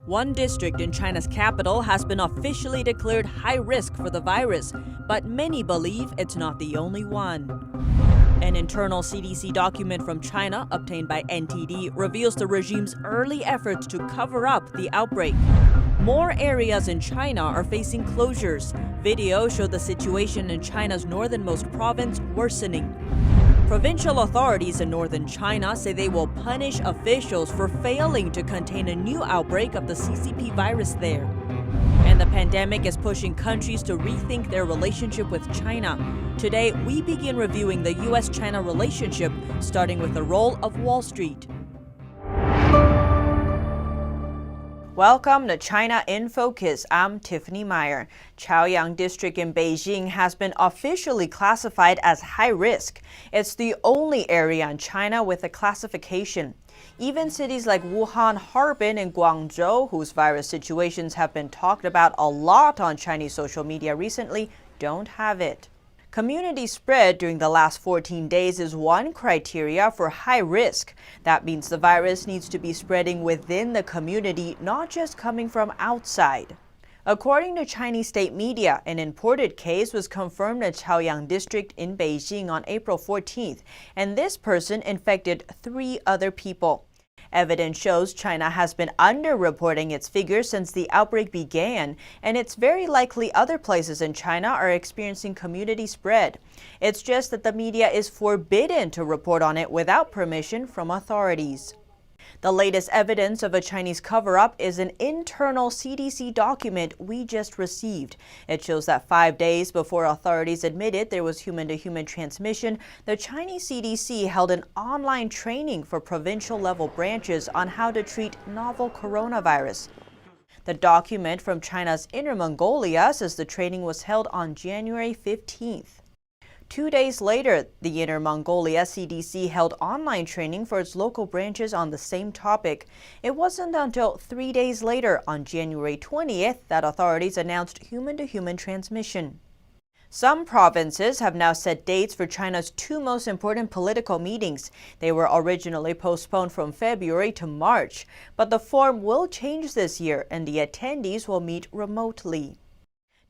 One district in China's capital has been officially declared high risk for the virus, but many believe it's not the only one. An internal CDC document from China, obtained by NTD, reveals the regime's early efforts to cover up the outbreak. More areas in China are facing closures. Videos show the situation in China's northernmost province worsening. Provincial authorities in northern China say they will punish officials for failing to contain a new outbreak of the CCP virus there. And the pandemic is pushing countries to rethink their relationship with China. Today, we begin reviewing the U.S China relationship, starting with the role of Wall Street. Welcome to China in Focus. I'm Tiffany Meyer. Chaoyang District in Beijing has been officially classified as high risk. It's the only area in China with a classification. Even cities like Wuhan, Harbin, and Guangzhou, whose virus situations have been talked about a lot on Chinese social media recently, don't have it. Community spread during the last 14 days is one criteria for high risk. That means the virus needs to be spreading within the community, not just coming from outside. According to Chinese state media, an imported case was confirmed in Chaoyang District in Beijing on April 14th, and this person infected 3 other people. Evidence shows China has been underreporting its figures since the outbreak began, and it's very likely other places in China are experiencing community spread. It's just that the media is forbidden to report on it without permission from authorities. The latest evidence of a Chinese cover-up is an internal CDC document we just received. It shows that 5 days before authorities admitted there was human-to-human transmission, the Chinese CDC held an online training for provincial-level branches on how to treat novel coronavirus. The document from China's Inner Mongolia says the training was held on January 15th. 2 days later, the Inner Mongolia CDC held online training for its local branches on the same topic. It wasn't until 3 days later, on January 20th, that authorities announced human-to-human transmission. Some provinces have now set dates for China's 2 most important political meetings. They were originally postponed from February to March, but the form will change this year, and the attendees will meet remotely.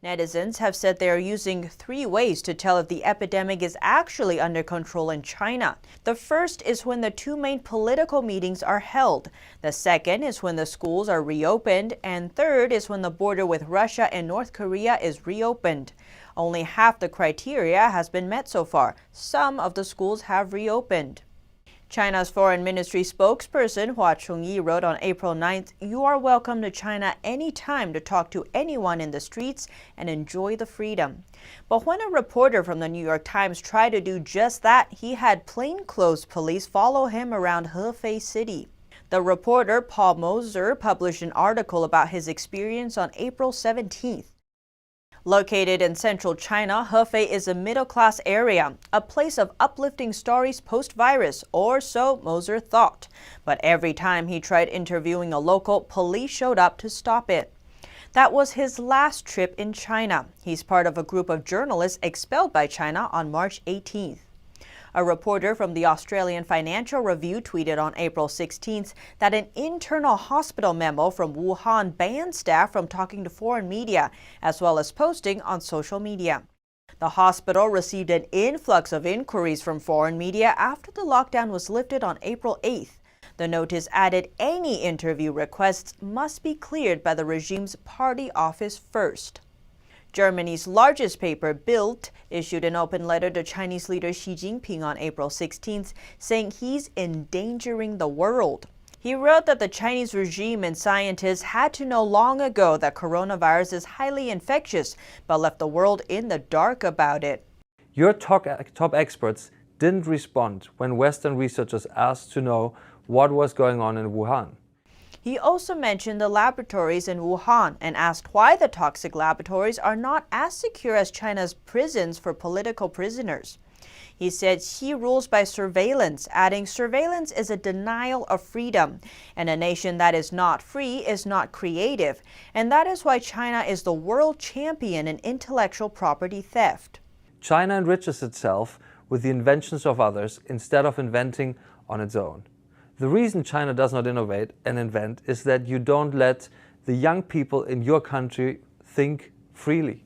Netizens have said they are using 3 ways to tell if the epidemic is actually under control in China. The first is when the 2 main political meetings are held. The second is when the schools are reopened. And third is when the border with Russia and North Korea is reopened. Only half the criteria has been met so far. Some of the schools have reopened. China's Foreign Ministry spokesperson Hua Chungyi wrote on April 9th, "You are welcome to China anytime to talk to anyone in the streets and enjoy the freedom." But when a reporter from the New York Times tried to do just that, he had plainclothes police follow him around Hefei City. The reporter, Paul Moser, published an article about his experience on April 17th. Located in central China, Hefei is a middle-class area, a place of uplifting stories post-virus, or so Moser thought. But every time he tried interviewing a local, police showed up to stop it. That was his last trip in China. He's part of a group of journalists expelled by China on March 18th. A reporter from the Australian Financial Review tweeted on April 16th that an internal hospital memo from Wuhan banned staff from talking to foreign media, as well as posting on social media. The hospital received an influx of inquiries from foreign media after the lockdown was lifted on April 8th. The notice added any interview requests must be cleared by the regime's party office first. Germany's largest paper, Bild, issued an open letter to Chinese leader Xi Jinping on April 16th, saying he's endangering the world. He wrote that the Chinese regime and scientists had to know long ago that coronavirus is highly infectious, but left the world in the dark about it. Your top experts didn't respond when Western researchers asked to know what was going on in Wuhan. He also mentioned the laboratories in Wuhan and asked why the toxic laboratories are not as secure as China's prisons for political prisoners. He said Xi rules by surveillance, adding surveillance is a denial of freedom, and a nation that is not free is not creative, and that is why China is the world champion in intellectual property theft. China enriches itself with the inventions of others instead of inventing on its own. The reason China does not innovate and invent is that you don't let the young people in your country think freely.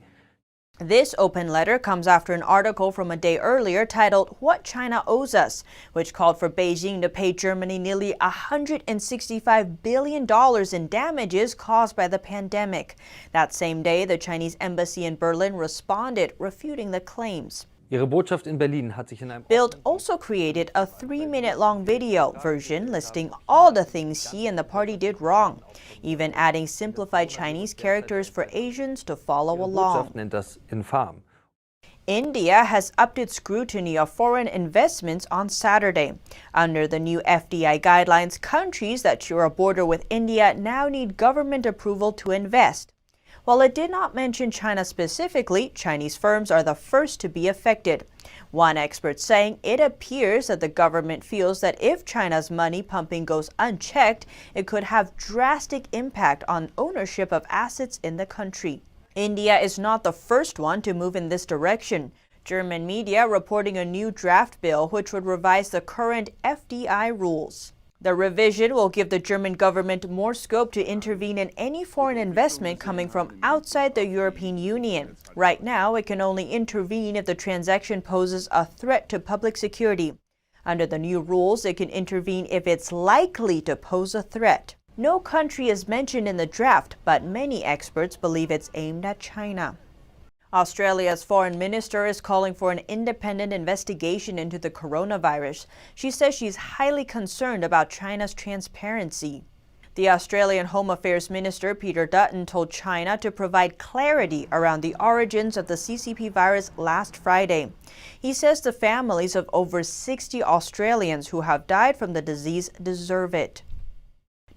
This open letter comes after an article from a day earlier titled "What China Owes Us," which called for Beijing to pay Germany nearly $165 billion in damages caused by the pandemic. That same day, the Chinese embassy in Berlin responded, refuting the claims. Ihre Botschaft in Berlin hat sich in einem Bild also created a 3-minute-long video version listing all the things he and the party did wrong, even adding simplified Chinese characters for Asians to follow along. Botschaft nennt das infam. India has upped its scrutiny of foreign investments on Saturday. Under the new FDI guidelines, countries that share a border with India now need government approval to invest. While it did not mention China specifically, Chinese firms are the first to be affected. One expert saying it appears that the government feels that if China's money pumping goes unchecked, it could have drastic impact on ownership of assets in the country. India is not the first one to move in this direction. German media reporting a new draft bill which would revise the current FDI rules. The revision will give the German government more scope to intervene in any foreign investment coming from outside the European Union. Right now, it can only intervene if the transaction poses a threat to public security. Under the new rules, it can intervene if it's likely to pose a threat. No country is mentioned in the draft, but many experts believe it's aimed at China. Australia's foreign minister is calling for an independent investigation into the coronavirus. She says she's highly concerned about China's transparency. The Australian Home Affairs Minister Peter Dutton told China to provide clarity around the origins of the CCP virus last Friday. He says the families of over 60 Australians who have died from the disease deserve it.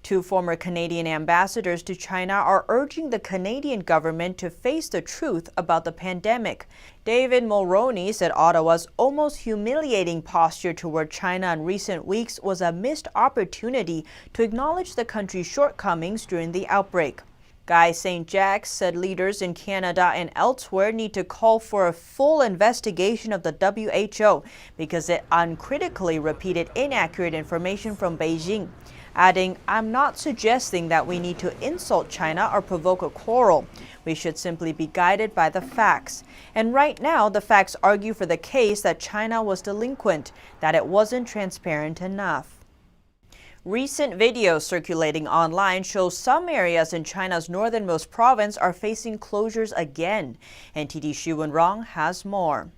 Two former Canadian ambassadors to China are urging the Canadian government to face the truth about the pandemic. David Mulroney said Ottawa's almost humiliating posture toward China in recent weeks was a missed opportunity to acknowledge the country's shortcomings during the outbreak. Guy St. Jacques said leaders in Canada and elsewhere need to call for a full investigation of the WHO because it uncritically repeated inaccurate information from Beijing. Adding, "I'm not suggesting that we need to insult China or provoke a quarrel. We should simply be guided by the facts. And right now, the facts argue for the case that China was delinquent, that it wasn't transparent enough." Recent videos circulating online show some areas in China's northernmost province are facing closures again. NTD Xu Wenrong has more.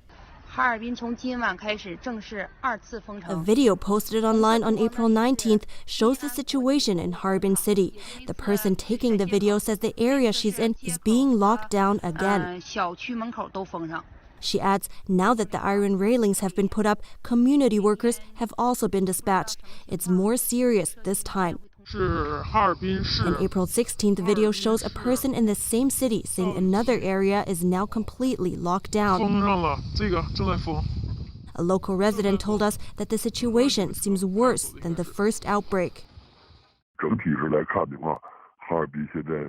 A video posted online on April 19th shows the situation in Harbin city. The person taking the video says the area she's in is being locked down again. She adds, now that the iron railings have been put up, community workers have also been dispatched. It's more serious this time. An April 16th video shows a person in the same city saying another area is now completely locked down. A local resident told us that the situation seems worse than the first outbreak.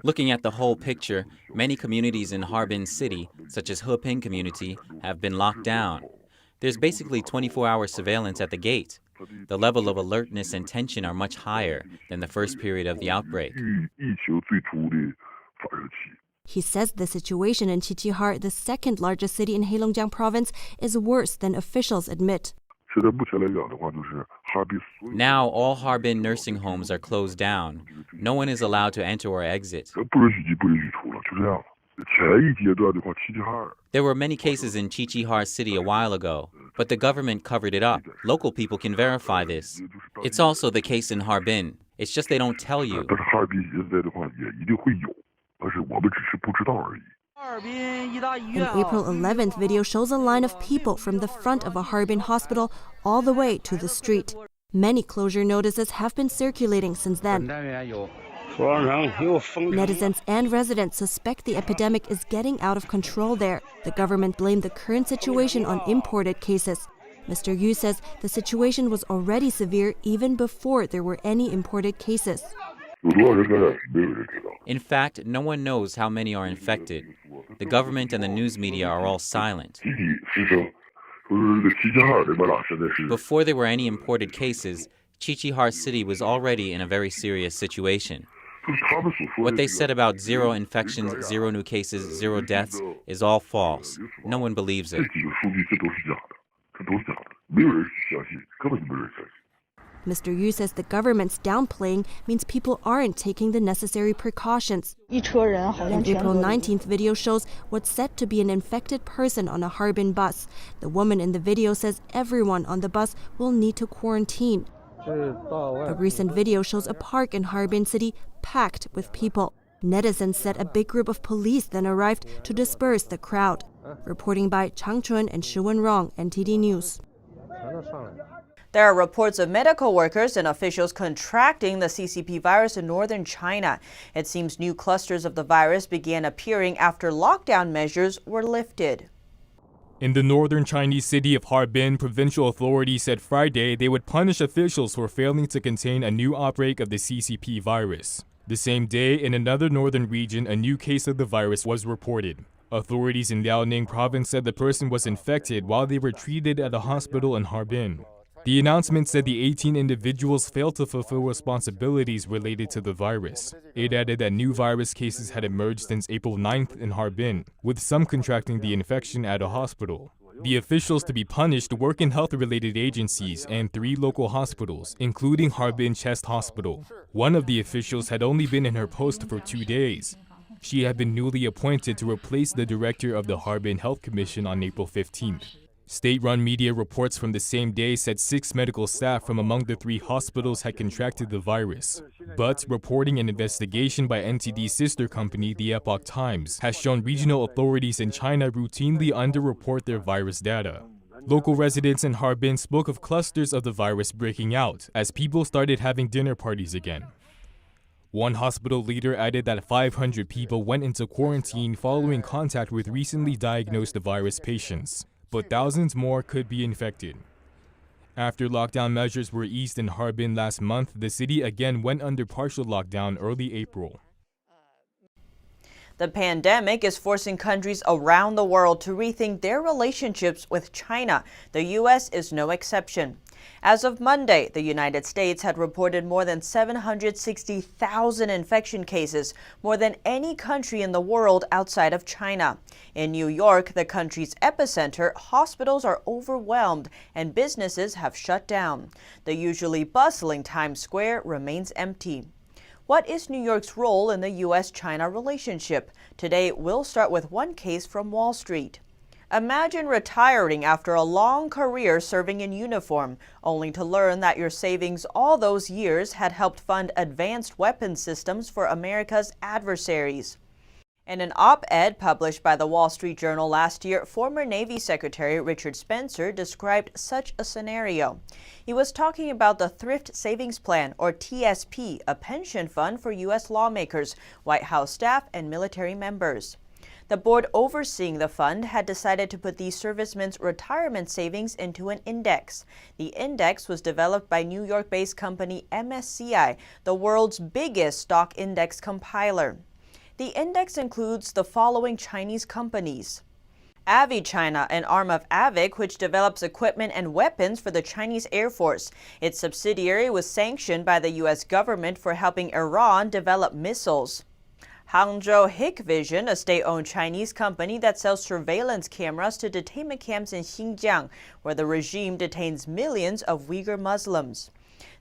Looking at the whole picture, many communities in Harbin city, such as Harbin community, have been locked down. There's basically 24-hour surveillance at the gate. The level of alertness and tension are much higher than the first period of the outbreak. He says the situation in Qiqihar, the second largest city in Heilongjiang province, is worse than officials admit. Now all Harbin nursing homes are closed down. No one is allowed to enter or exit. There were many cases in Qiqihar city a while ago, but the government covered it up. Local people can verify this. It's also the case in Harbin. It's just they don't tell you. An April 11th video shows a line of people from the front of a Harbin hospital all the way to the street. Many closure notices have been circulating since then. Netizens and residents suspect the epidemic is getting out of control there. The government blamed the current situation on imported cases. Mr. Yu says the situation was already severe even before there were any imported cases. In fact, no one knows how many are infected. The government and the news media are all silent. Before there were any imported cases, Qiqihar city was already in a very serious situation. What they said about 0 infections, 0 new cases, 0 deaths is all false. No one believes it. Mr. Yu says the government's downplaying means people aren't taking the necessary precautions. An April 19th video shows what's said to be an infected person on a Harbin bus. The woman in the video says everyone on the bus will need to quarantine. A recent video shows a park in Harbin city packed with people. Netizens said a big group of police then arrived to disperse the crowd. Reporting by Chang Chun and Shi Wenrong, NTD News. There are reports of medical workers and officials contracting the CCP virus in northern China. It seems new clusters of the virus began appearing after lockdown measures were lifted. In the northern Chinese city of Harbin, provincial authorities said Friday they would punish officials for failing to contain a new outbreak of the CCP virus. The same day, in another northern region, a new case of the virus was reported. Authorities in Liaoning province said the person was infected while they were treated at a hospital in Harbin. The announcement said the 18 individuals failed to fulfill responsibilities related to the virus. It added that new virus cases had emerged since April 9th in Harbin, with some contracting the infection at a hospital. The officials to be punished work in health-related agencies and 3 local hospitals, including Harbin Chest Hospital. One of the officials had only been in her post for 2 days. She had been newly appointed to replace the director of the Harbin Health Commission on April 15th. State-run media reports from the same day said 6 medical staff from among the 3 hospitals had contracted the virus. But reporting an investigation by NTD's sister company, the Epoch Times, has shown regional authorities in China routinely underreport their virus data. Local residents in Harbin spoke of clusters of the virus breaking out as people started having dinner parties again. One hospital leader added that 500 people went into quarantine following contact with recently diagnosed virus patients, but thousands more could be infected. After lockdown measures were eased in Harbin last month, the city again went under partial lockdown early April. The pandemic is forcing countries around the world to rethink their relationships with China. The U.S. is no exception. As of Monday, the United States had reported more than 760,000 infection cases, more than any country in the world outside of China. In New York, the country's epicenter, hospitals are overwhelmed and businesses have shut down. The usually bustling Times Square remains empty. What is New York's role in the U.S.-China relationship? Today, we'll start with one case from Wall Street. Imagine retiring after a long career serving in uniform, only to learn that your savings all those years had helped fund advanced weapon systems for America's adversaries. In an op-ed published by the Wall Street Journal last year, former Navy Secretary Richard Spencer described such a scenario. He was talking about the Thrift Savings Plan, or TSP, a pension fund for U.S. lawmakers, White House staff, and military members. The board overseeing the fund had decided to put these servicemen's retirement savings into an index. The index was developed by New York-based company MSCI, the world's biggest stock index compiler. The index includes the following Chinese companies: USChina, an arm of AVIC, which develops equipment and weapons for the Chinese Air Force. Its subsidiary was sanctioned by the U.S. government for helping Iran develop missiles. Hangzhou Hikvision, a state-owned Chinese company that sells surveillance cameras to detainment camps in Xinjiang, where the regime detains millions of Uyghur Muslims.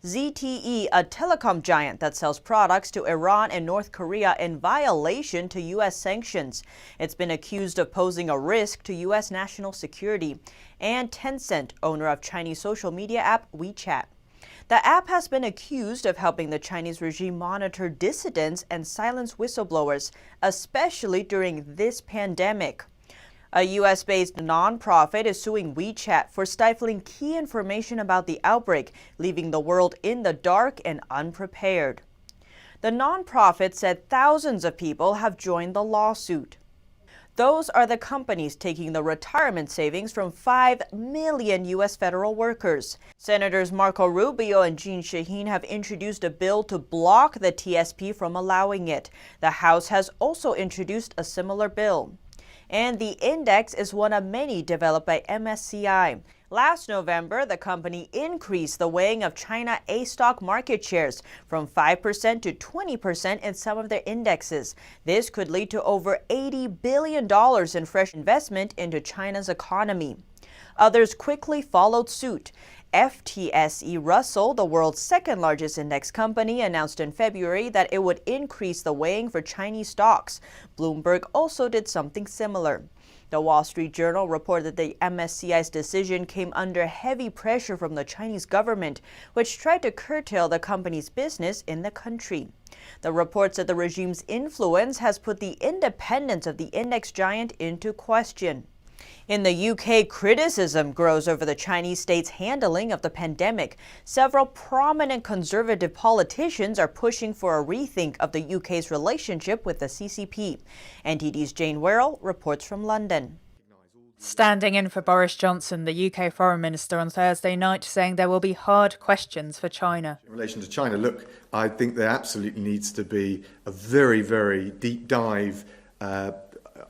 ZTE, a telecom giant that sells products to Iran and North Korea in violation to U.S. sanctions. It's been accused of posing a risk to U.S. national security. And Tencent, owner of Chinese social media app WeChat. The app has been accused of helping the Chinese regime monitor dissidents and silence whistleblowers, especially during this pandemic. A U.S.-based nonprofit is suing WeChat for stifling key information about the outbreak, leaving the world in the dark and unprepared. The nonprofit said thousands of people have joined the lawsuit. Those are the companies taking the retirement savings from 5 million U.S. federal workers. Senators Marco Rubio and Jean Shaheen have introduced a bill to block the TSP from allowing it. The House has also introduced a similar bill. And the index is one of many developed by MSCI. Last November, the company increased the weighing of China A stock market shares from 5% to 20% in some of their indexes. This could lead to over $80 billion in fresh investment into China's economy. Others quickly followed suit. FTSE Russell, the world's second-largest index company, announced in February that it would increase the weighing for Chinese stocks. Bloomberg also did something similar. The Wall Street Journal reported the MSCI's decision came under heavy pressure from the Chinese government, which tried to curtail the company's business in the country. The report said the regime's influence has put the independence of the index giant into question. In the UK, criticism grows over the Chinese state's handling of the pandemic. Several prominent conservative politicians are pushing for a rethink of the UK's relationship with the CCP. NTD's Jane Werrell reports from London. Standing in for Boris Johnson, the UK Foreign Minister on Thursday night, saying there will be hard questions for China. In relation to China, look, I think there absolutely needs to be a very, very deep dive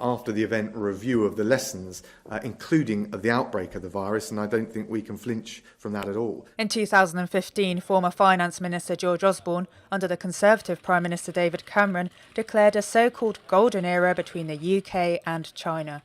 after the event review of the lessons, including of the outbreak of the virus, and I don't think we can flinch from that at all. In 2015, former Finance Minister George Osborne, under the Conservative Prime Minister David Cameron, declared a so-called golden era between the UK and China.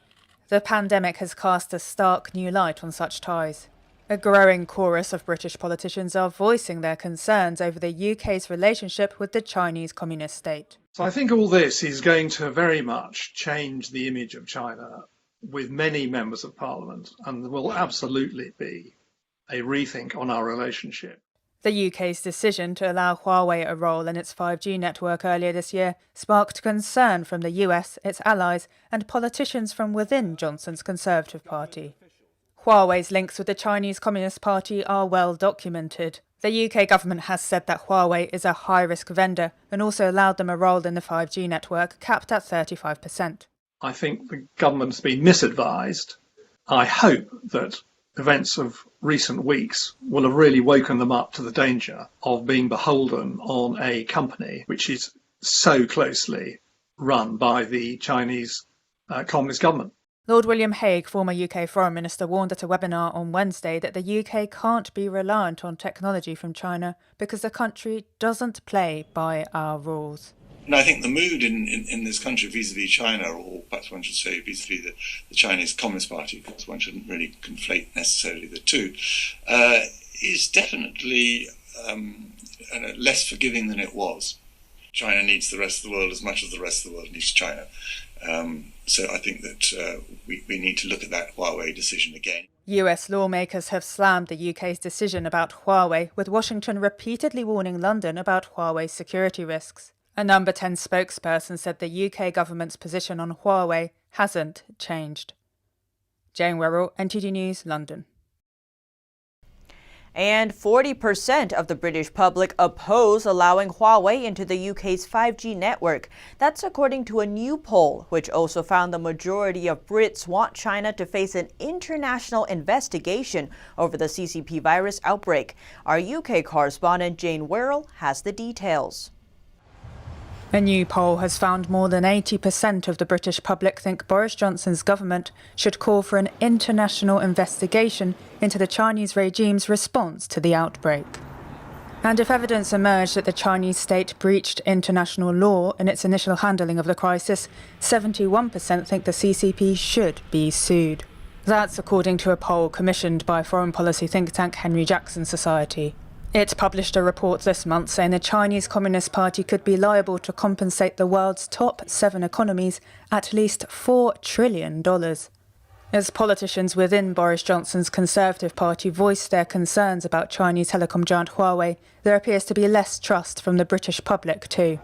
The pandemic has cast a stark new light on such ties. A growing chorus of British politicians are voicing their concerns over the UK's relationship with the Chinese Communist state. So I think all this is going to very much change the image of China with many members of Parliament, and there will absolutely be a rethink on our relationship. The UK's decision to allow Huawei a role in its 5G network earlier this year sparked concern from the US, its allies, and politicians from within Johnson's Conservative Party. Huawei's links with the Chinese Communist Party are well documented. The UK government has said that Huawei is a high-risk vendor and also allowed them a role in the 5G network, capped at 35%. I think the government's been misadvised. I hope that events of recent weeks will have really woken them up to the danger of being beholden on a company which is so closely run by the Chinese Communist government. Lord William Hague, former UK Foreign Minister, warned at a webinar on Wednesday that the UK can't be reliant on technology from China because the country doesn't play by our rules. And I think the mood in this country vis-à-vis China, or perhaps one should say vis-à-vis the Chinese Communist Party, because one shouldn't really conflate necessarily the two, is definitely less forgiving than it was. China needs the rest of the world as much as the rest of the world needs China. So I think that we need to look at that Huawei decision again. US lawmakers have slammed the UK's decision about Huawei, with Washington repeatedly warning London about Huawei's security risks. A Number 10 spokesperson said the UK government's position on Huawei hasn't changed. Jane Werrell, NTD News, London. And 40% of the British public oppose allowing Huawei into the UK's 5G network. That's according to a new poll, which also found the majority of Brits want China to face an international investigation over the CCP virus outbreak. Our UK correspondent Jane Werrell has the details. A new poll has found more than 80% of the British public think Boris Johnson's government should call for an international investigation into the Chinese regime's response to the outbreak. And if evidence emerged that the Chinese state breached international law in its initial handling of the crisis, 71% think the CCP should be sued. That's according to a poll commissioned by foreign policy think tank Henry Jackson Society. It published a report this month saying the Chinese Communist Party could be liable to compensate the world's top 7 economies at least $4 trillion. As politicians within Boris Johnson's Conservative Party voiced their concerns about Chinese telecom giant Huawei, there appears to be less trust from the British public too.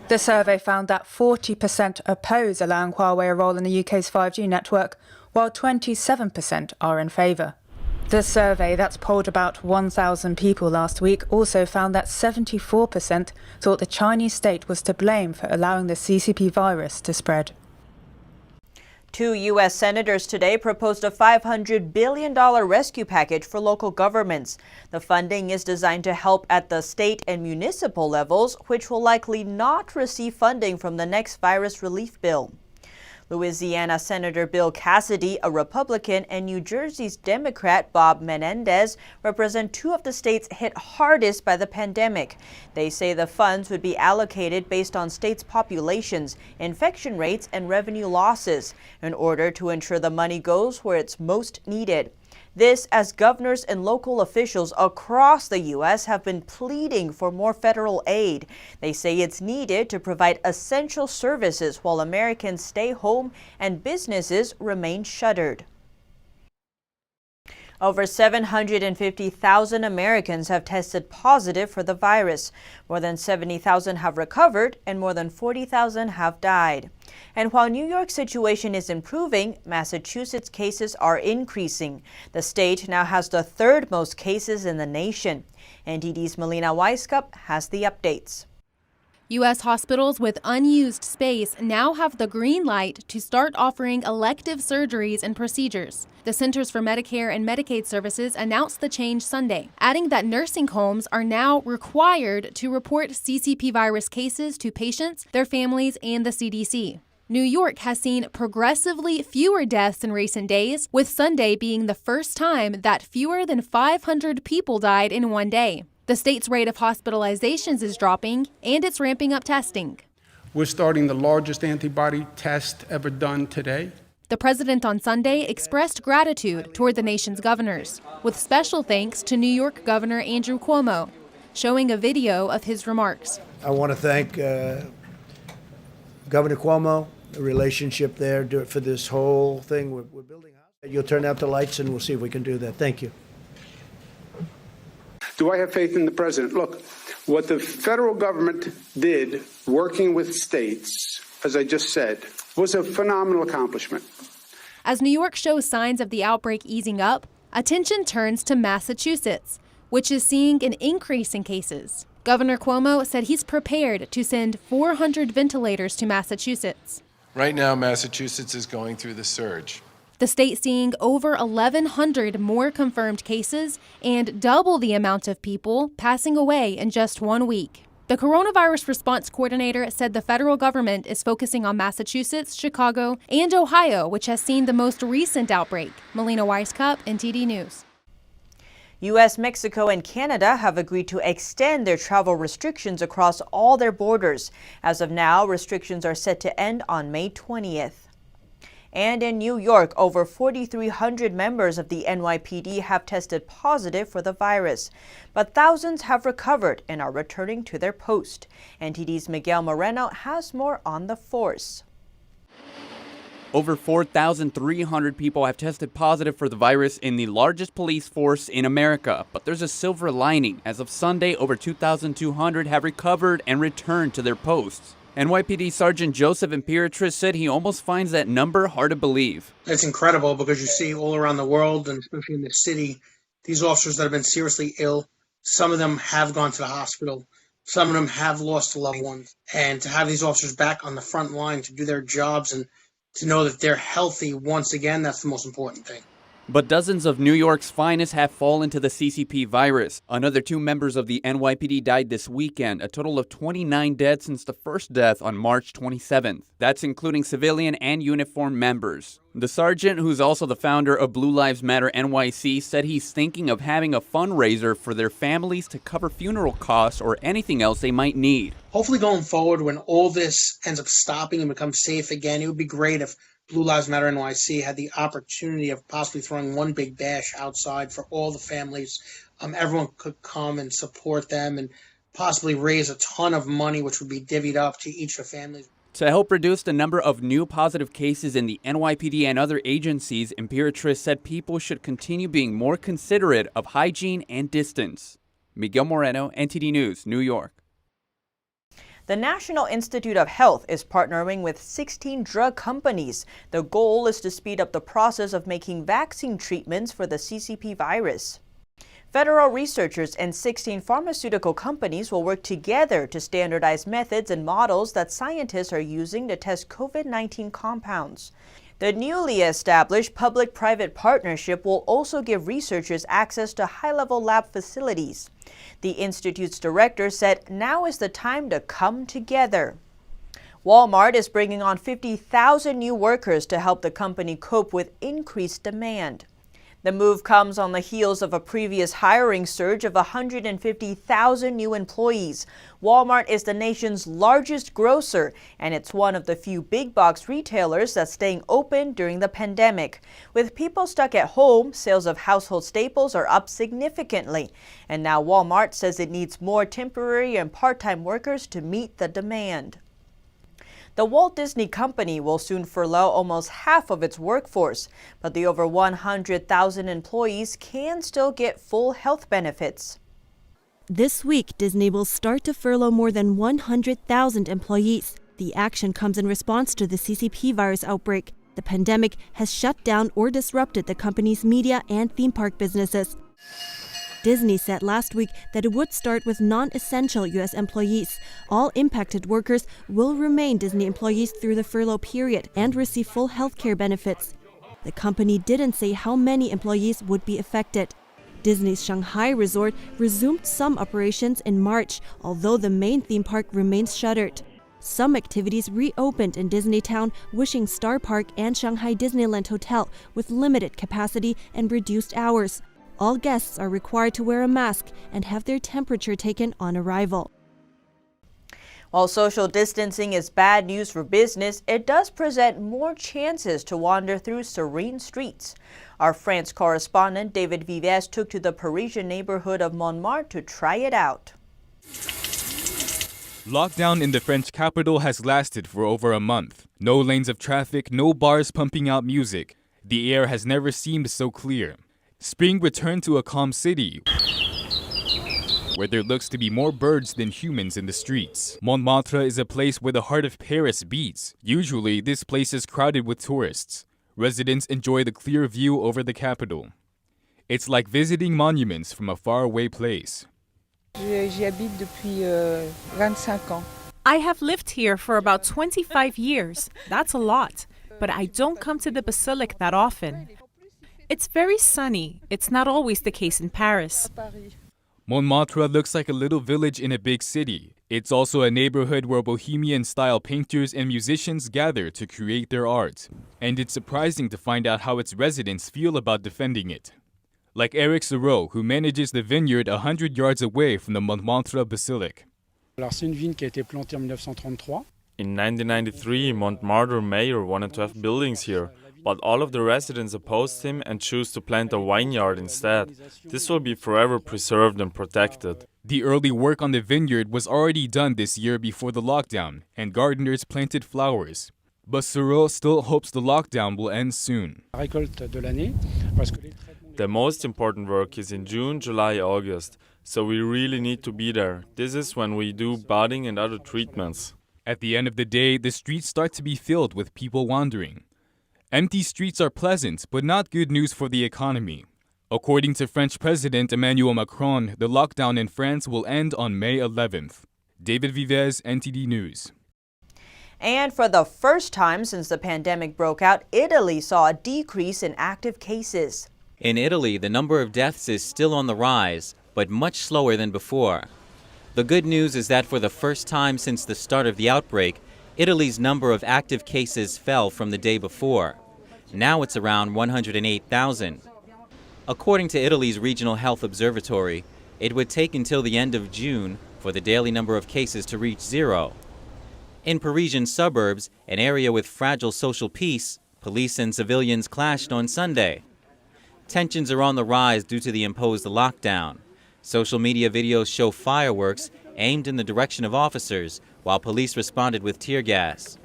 The survey found that 40% oppose allowing Huawei a role in the UK's 5G network, while 27% are in favour. The survey that polled about 1,000 people last week also found that 74% thought the Chinese state was to blame for allowing the CCP virus to spread. 2 U.S. senators today proposed a $500 billion rescue package for local governments. The funding is designed to help at the state and municipal levels, which will likely not receive funding from the next virus relief bill. Louisiana Senator Bill Cassidy, a Republican, and New Jersey's Democrat Bob Menendez represent two of the states hit hardest by the pandemic. They say the funds would be allocated based on states' populations, infection rates, and revenue losses in order to ensure the money goes where it's most needed. This as governors and local officials across the U.S. have been pleading for more federal aid. They say it's needed to provide essential services while Americans stay home and businesses remain shuttered. Over 750,000 Americans have tested positive for the virus. More than 70,000 have recovered and more than 40,000 have died. And while New York's situation is improving, Massachusetts cases are increasing. The state now has the third most cases in the nation. NTD's Melina Weiskup has the updates. U.S. hospitals with unused space now have the green light to start offering elective surgeries and procedures. The Centers for Medicare and Medicaid Services announced the change Sunday, adding that nursing homes are now required to report CCP virus cases to patients, their families, and the CDC. New York has seen progressively fewer deaths in recent days, with Sunday being the first time that fewer than 500 people died in one day. The state's rate of hospitalizations is dropping, and it's ramping up testing. We're starting the largest antibody test ever done today. The president on Sunday expressed gratitude toward the nation's governors, with special thanks to New York Governor Andrew Cuomo, showing a video of his remarks. I want to thank Governor Cuomo, the relationship there for this whole thing. We're building out. You'll turn out the lights and we'll see if we can do that. Thank you. Do I have faith in the president? Look, what the federal government did, working with states, as I just said, was a phenomenal accomplishment. As New York shows signs of the outbreak easing up, attention turns to Massachusetts, which is seeing an increase in cases. Governor Cuomo said he's prepared to send 400 ventilators to Massachusetts. Right now, Massachusetts is going through the surge. The state seeing over 1,100 more confirmed cases and double the amount of people passing away in just 1 week. The coronavirus response coordinator said the federal government is focusing on Massachusetts, Chicago, and Ohio, which has seen the most recent outbreak. Melina Weiskup, NTD News. U.S., Mexico, and Canada have agreed to extend their travel restrictions across all their borders. As of now, restrictions are set to end on May 20th. And in New York, over 4,300 members of the NYPD have tested positive for the virus. But thousands have recovered and are returning to their post. NTD's Miguel Moreno has more on the force. Over 4,300 people have tested positive for the virus in the largest police force in America. But there's a silver lining. As of Sunday, over 2,200 have recovered and returned to their posts. NYPD Sergeant Joseph Imperatrice said he almost finds that number hard to believe. It's incredible because you see all around the world, and especially in the city, these officers that have been seriously ill. Some of them have gone to the hospital. Some of them have lost loved ones. And to have these officers back on the front line to do their jobs and to know that they're healthy once again, that's the most important thing. But dozens of New York's finest have fallen to the CCP virus. Another 2 members of the NYPD died this weekend, a total of 29 dead since the first death on March 27th. That's including civilian and uniformed members. The sergeant, who's also the founder of Blue Lives Matter NYC, said he's thinking of having a fundraiser for their families to cover funeral costs or anything else they might need. Hopefully going forward, when all this ends up stopping and becomes safe again, it would be great if Blue Lives Matter NYC had the opportunity of possibly throwing one big bash outside for all the families. Everyone could come and support them and possibly raise a ton of money, which would be divvied up to each of the families. To help reduce the number of new positive cases in the NYPD and other agencies, Imperatrice said people should continue being more considerate of hygiene and distance. Miguel Moreno, NTD News, New York. The National Institute of Health is partnering with 16 drug companies. The goal is to speed up the process of making vaccine treatments for the CCP virus. Federal researchers and 16 pharmaceutical companies will work together to standardize methods and models that scientists are using to test COVID-19 compounds. The newly established public-private partnership will also give researchers access to high-level lab facilities. The Institute's director said now is the time to come together. Walmart is bringing on 50,000 new workers to help the company cope with increased demand. The move comes on the heels of a previous hiring surge of 150,000 new employees. Walmart is the nation's largest grocer, and it's one of the few big box retailers that's staying open during the pandemic. With people stuck at home, sales of household staples are up significantly. And now Walmart says it needs more temporary and part-time workers to meet the demand. The Walt Disney Company will soon furlough almost half of its workforce, but the over 100,000 employees can still get full health benefits. This week, Disney will start to furlough more than 100,000 employees. The action comes in response to the CCP virus outbreak. The pandemic has shut down or disrupted the company's media and theme park businesses. Disney said last week that it would start with non-essential U.S. employees. All impacted workers will remain Disney employees through the furlough period and receive full health care benefits. The company didn't say how many employees would be affected. Disney's Shanghai resort resumed some operations in March, although the main theme park remains shuttered. Some activities reopened in Disneytown, Wishing Star Park and Shanghai Disneyland Hotel, with limited capacity and reduced hours. All guests are required to wear a mask and have their temperature taken on arrival. While social distancing is bad news for business, it does present more chances to wander through serene streets. Our France correspondent David Vives took to the Parisian neighborhood of Montmartre to try it out. Lockdown in the French capital has lasted for over a month. No lanes of traffic, no bars pumping out music. The air has never seemed so clear. Spring returned to a calm city, where there looks to be more birds than humans in the streets. Montmartre is a place where the heart of Paris beats. Usually, this place is crowded with tourists. Residents enjoy the clear view over the capital. It's like visiting monuments from a faraway place. J'y habite depuis 25 ans. I have lived here for about 25 years. That's a lot, but I don't come to the basilica that often. It's very sunny. It's not always the case in Paris. Montmartre looks like a little village in a big city. It's also a neighborhood where bohemian-style painters and musicians gather to create their art. And it's surprising to find out how its residents feel about defending it. Like Eric Sereau, who manages the vineyard 100 yards away from the Montmartre Basilica. C'est une vigne qui a été plantée en 1933. In 1993, Montmartre mayor wanted to have buildings here, but all of the residents opposed him and chose to plant a vineyard instead. This will be forever preserved and protected. The early work on the vineyard was already done this year before the lockdown, and gardeners planted flowers. But Sereau still hopes the lockdown will end soon. The most important work is in June, July, August, so we really need to be there. This is when we do budding and other treatments. At the end of the day, the streets start to be filled with people wandering. Empty streets are pleasant, but not good news for the economy. According to French President Emmanuel Macron, the lockdown in France will end on May 11th. David Vives, NTD News. And for the first time since the pandemic broke out, Italy saw a decrease in active cases. In Italy, the number of deaths is still on the rise, but much slower than before. The good news is that for the first time since the start of the outbreak, Italy's number of active cases fell from the day before. Now it's around 108,000. According to Italy's Regional Health Observatory, it would take until the end of June for the daily number of cases to reach zero. In Parisian suburbs, an area with fragile social peace, police and civilians clashed on Sunday. Tensions are on the rise due to the imposed lockdown. Social media videos show fireworks aimed in the direction of officers, while police responded with tear gas.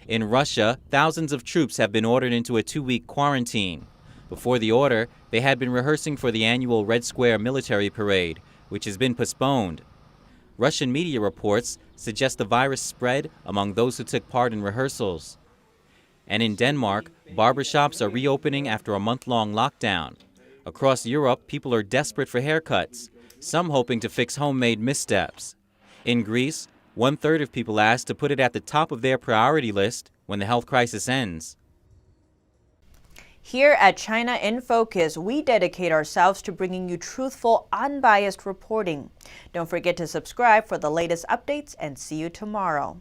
In Russia, thousands of troops have been ordered into a 2-week quarantine. Before the order, they had been rehearsing for the annual Red Square military parade, which has been postponed. Russian media reports suggest the virus spread among those who took part in rehearsals. And in Denmark, barbershops are reopening after a month-long lockdown. Across Europe, people are desperate for haircuts, some hoping to fix homemade missteps. In Greece, 1/3 of people asked to put it at the top of their priority list when the health crisis ends. Here at China in Focus, we dedicate ourselves to bringing you truthful, unbiased reporting. Don't forget to subscribe for the latest updates and see you tomorrow.